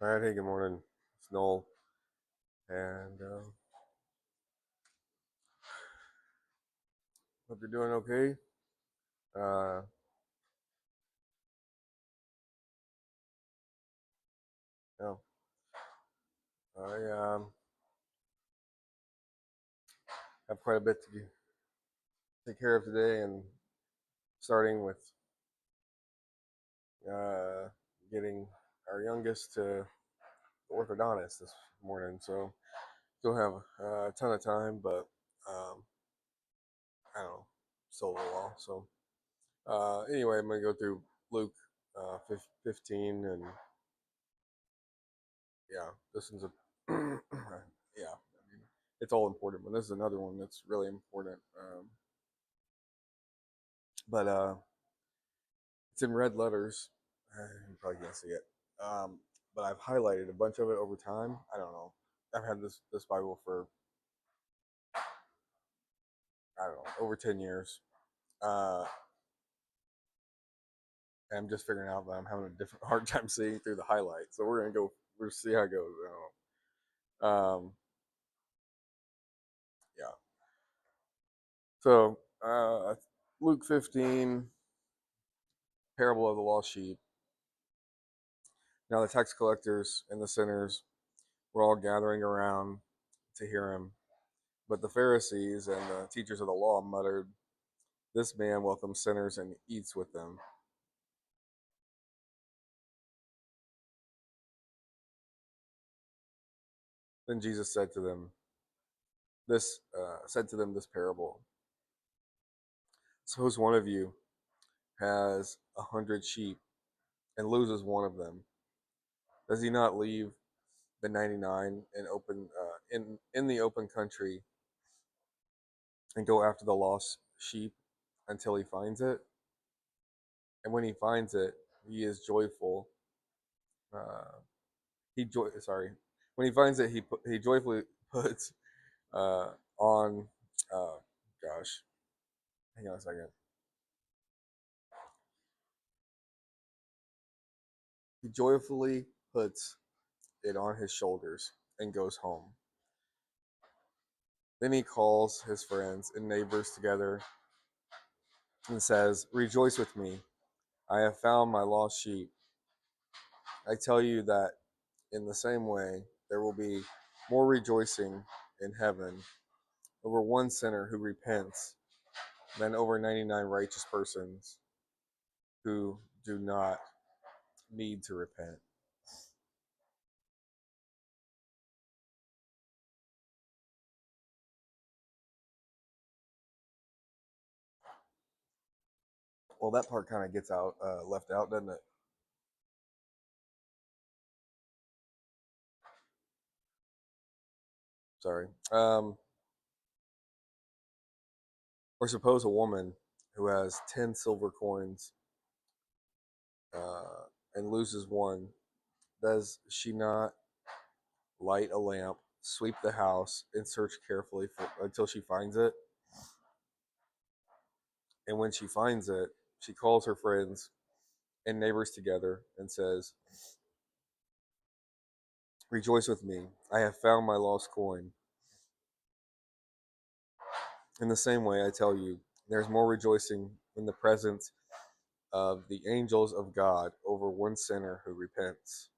All right, hey, good morning. It's Noel, and hope you're doing okay. Uh, yeah, I have quite a bit to take care of today, and starting with uh, getting our youngest to the orthodontist this morning. So still have a ton of time, but um, I don't know, still a little while. So anyway, I'm gonna go through Luke 15, and yeah, this one's a yeah. I mean, it's all important, but this is another one that's really important. But it's in red letters. You probably can't see it, um, but I've highlighted a bunch of it over time. I don't know. I've had this Bible for I don't know over 10 years. Uh, and I'm just figuring out that I'm having a different hard time seeing through the highlights. So we're gonna go. We'll see how it goes. I don't know. Yeah. So Luke 15, parable of the lost sheep. Now the tax collectors and the sinners were all gathering around to hear him. But the Pharisees and the teachers of the law muttered, "This man welcomes sinners and eats with them." Then Jesus said to them this parable: Suppose one of you has 100 sheep and loses one of them. Does he not leave the 99 in the open country and go after the lost sheep until he finds it? And when he finds it, he is joyful. Uh, sorry. When he finds it, he joyfully puts on. Uh, gosh, hang on a second. He joyfully puts it on his shoulders and goes home. Then he calls his friends and neighbors together and says, "Rejoice with me! I have found my lost sheep." I tell you that in the same way, there will be more rejoicing in heaven over one sinner who repents than over 99 righteous persons who do not need to repent. Well, that part kind of gets left out, doesn't it? Sorry. Or suppose a woman who has 10 silver coins and loses one. Does she not light a lamp, sweep the house, and search carefully until she finds it? And when she finds it, she calls her friends and neighbors together and says, "Rejoice with me! I have found my lost coin." In the same way, I tell you, there's more rejoicing in the presence of the angels of God over one sinner who repents.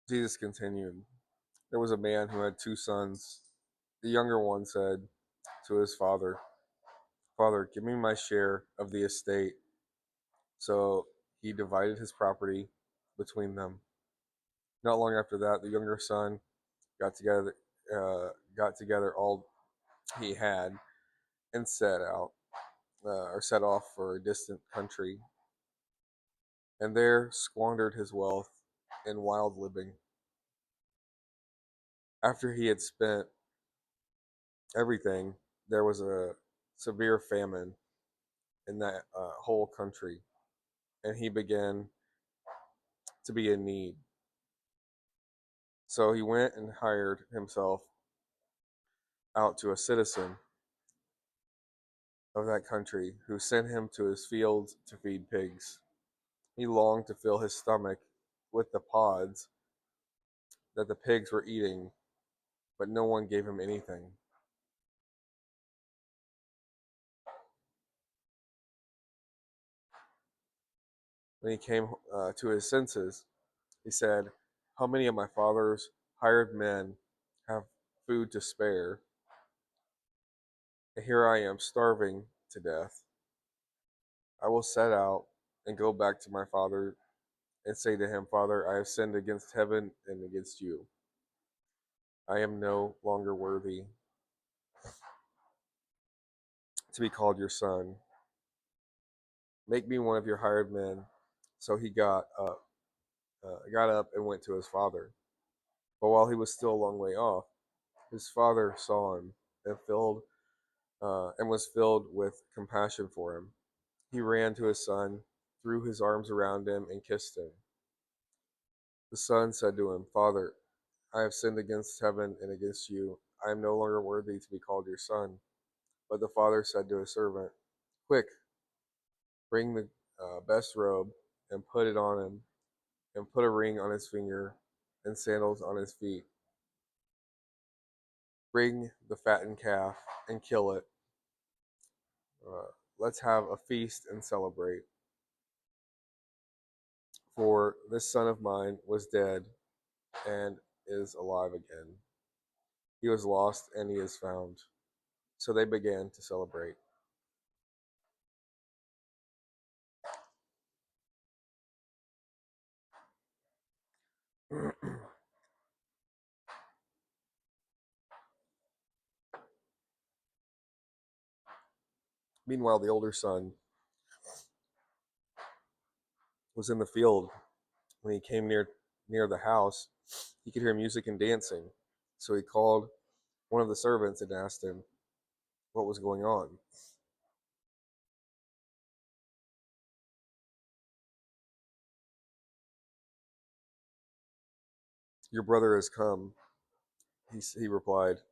Jesus continued, "There was a man who had two sons. The younger one said to his father, 'Father, give me my share of the estate.' So he divided his property between them. Not long after that, the younger son got together got together all he had and set off for a distant country, and there squandered his wealth in wild living. After he had spent everything, there was a severe famine in that whole country, and he began to be in need. So he went and hired himself out to a citizen of that country who sent him to his fields to feed pigs. He longed to fill his stomach with the pods that the pigs were eating, but no one gave him anything. When he came to his senses, he said, "How many of my father's hired men have food to spare? And here I am starving to death. I will set out and go back to my father and say to him, 'Father, I have sinned against heaven and against you. I am no longer worthy to be called your son. Make me one of your hired men.' So he got up and went to his father. But while he was still a long way off, his father saw him and was filled with compassion for him. He ran to his son, threw his arms around him, and kissed him. The son said to him, 'Father, I have sinned against heaven and against you. I am no longer worthy to be called your son.' But the father said to his servant, 'Quick, bring the best robe and put it on him, and put a ring on his finger and sandals on his feet. Bring the fattened calf and kill it. Let's have a feast and celebrate. For this son of mine was dead and is alive again. He was lost and he is found.' So they began to celebrate." Meanwhile, the older son was in the field. When he came near the house, he could hear music and dancing. So he called one of the servants and asked him what was going on. "Your brother has come," he replied.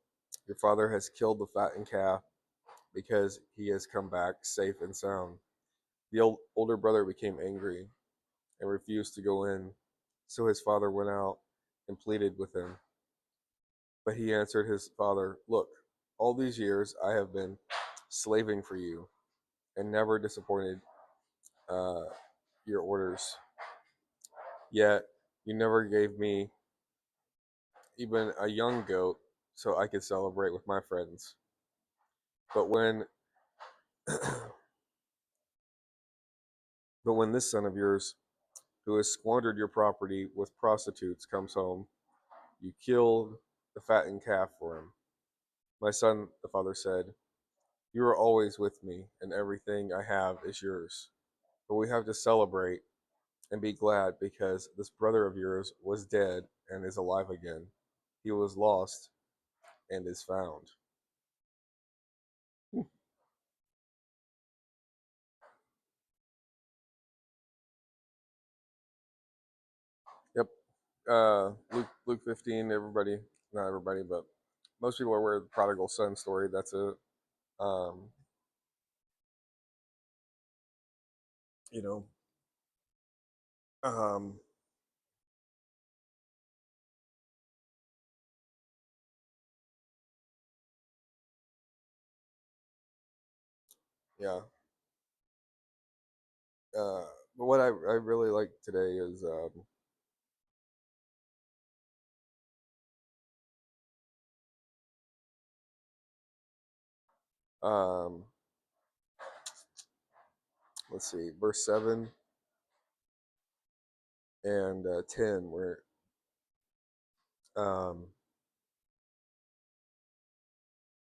"Your father has killed the fattened calf because he has come back safe and sound." The older brother became angry and refused to go in. So his father went out and pleaded with him. But he answered his father, "Look, all these years I have been slaving for you and never disappointed uh, your orders. Yet you never gave me even a young goat so I could celebrate with my friends. But when but when this son of yours, who has squandered your property with prostitutes, comes home, you killed the fattened calf for him." "My son," the father said, "you are always with me, and everything I have is yours. But we have to celebrate and be glad because this brother of yours was dead and is alive again. He was lost and is found." Yep. Luke 15. Everybody, not everybody, but most people are aware of the prodigal son story. That's it. Um, you know, um, yeah. Uh, but what I really like today is um, let's see, verse 7 and 10, where um,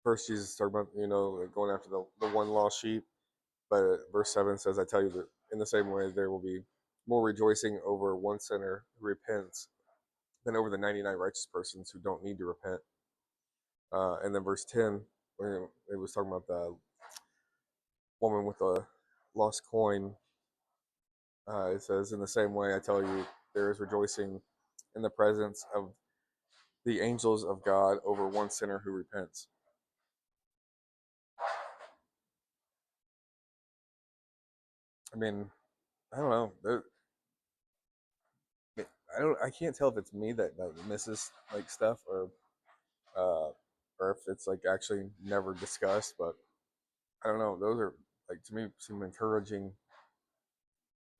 first Jesus talking about, going after the one lost sheep. But verse 7 says, "I tell you that in the same way, there will be more rejoicing over one sinner who repents than over the 99 righteous persons who don't need to repent." And then verse 10, when it was talking about the woman with the lost coin, it says, "In the same way, I tell you, there is rejoicing in the presence of the angels of God over one sinner who repents." I mean, I don't know. I can't tell if it's me that like misses like stuff uh, or if it's like actually never discussed. But I don't know. Those are like to me some encouraging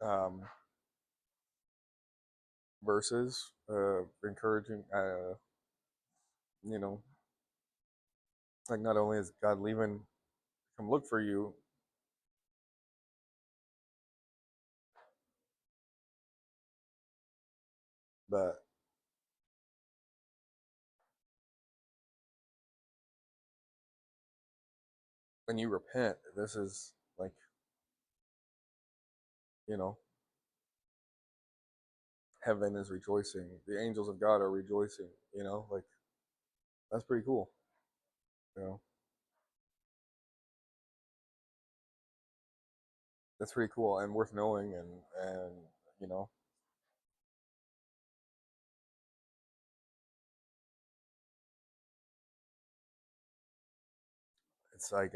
um, verses, encouraging. You know, like not only is God leaving come look for you, but when you repent, this is like you know, heaven is rejoicing. The angels of God are rejoicing. You know, like that's pretty cool. You know, that's pretty cool and worth knowing, and you know, it's like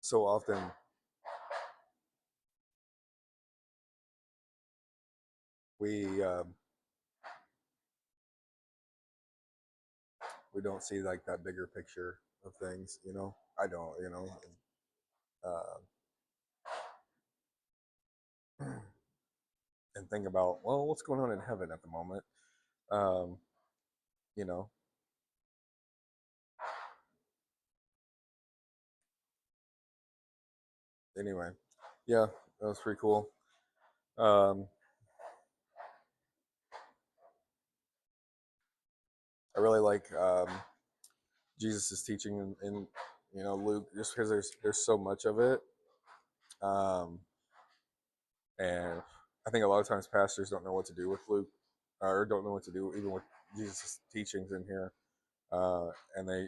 so often we we don't see like that bigger picture of things. You know, I don't. You know, and think about well, what's going on in heaven at the moment. Um, you know. Anyway, yeah, that was pretty cool. Um, I really like Jesus' teaching in you know Luke, just because there's so much of it, um, and I think a lot of times pastors don't know what to do with Luke, or don't know what to do even with Jesus' teachings in here, and they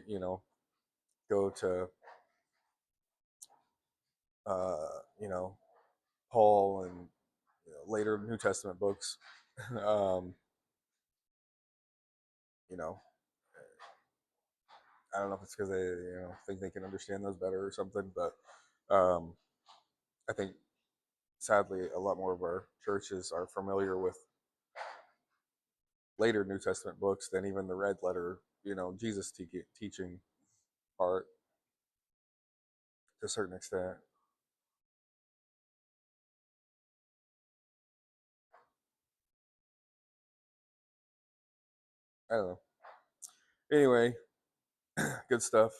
go to you know Paul and later New Testament books, um, you know I don't know if it's because they think they can understand those better or something, but um, I think sadly a lot more of our churches are familiar with later New Testament books than even the red letter, Jesus teaching part to a certain extent. I don't know. Anyway, good stuff.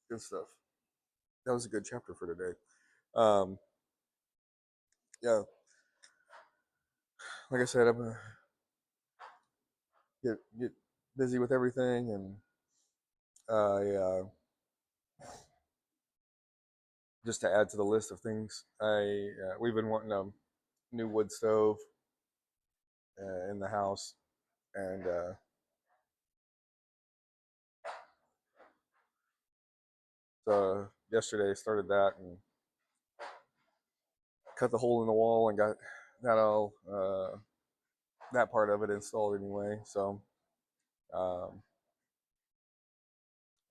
Good stuff. That was a good chapter for today. Um, yeah, like I said, I'm gonna get busy with everything, and yeah, just to add to the list of things, we've been wanting a new wood stove in the house, and so yesterday I started that and cut the hole in the wall and got that all that part of it installed anyway. So um,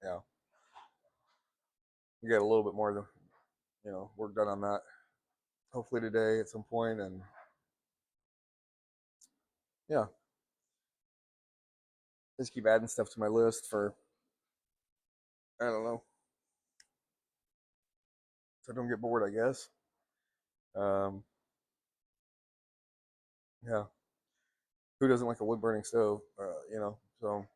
yeah, we got a little bit more work done on that. Hopefully today at some point, and yeah, just keep adding stuff to my list for I don't know, so I don't get bored. I guess. Um, yeah, who doesn't like a wood burning stove? So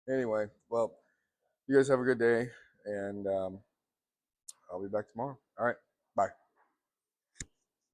anyway, well, you guys have a good day, and I'll be back tomorrow. All right, bye.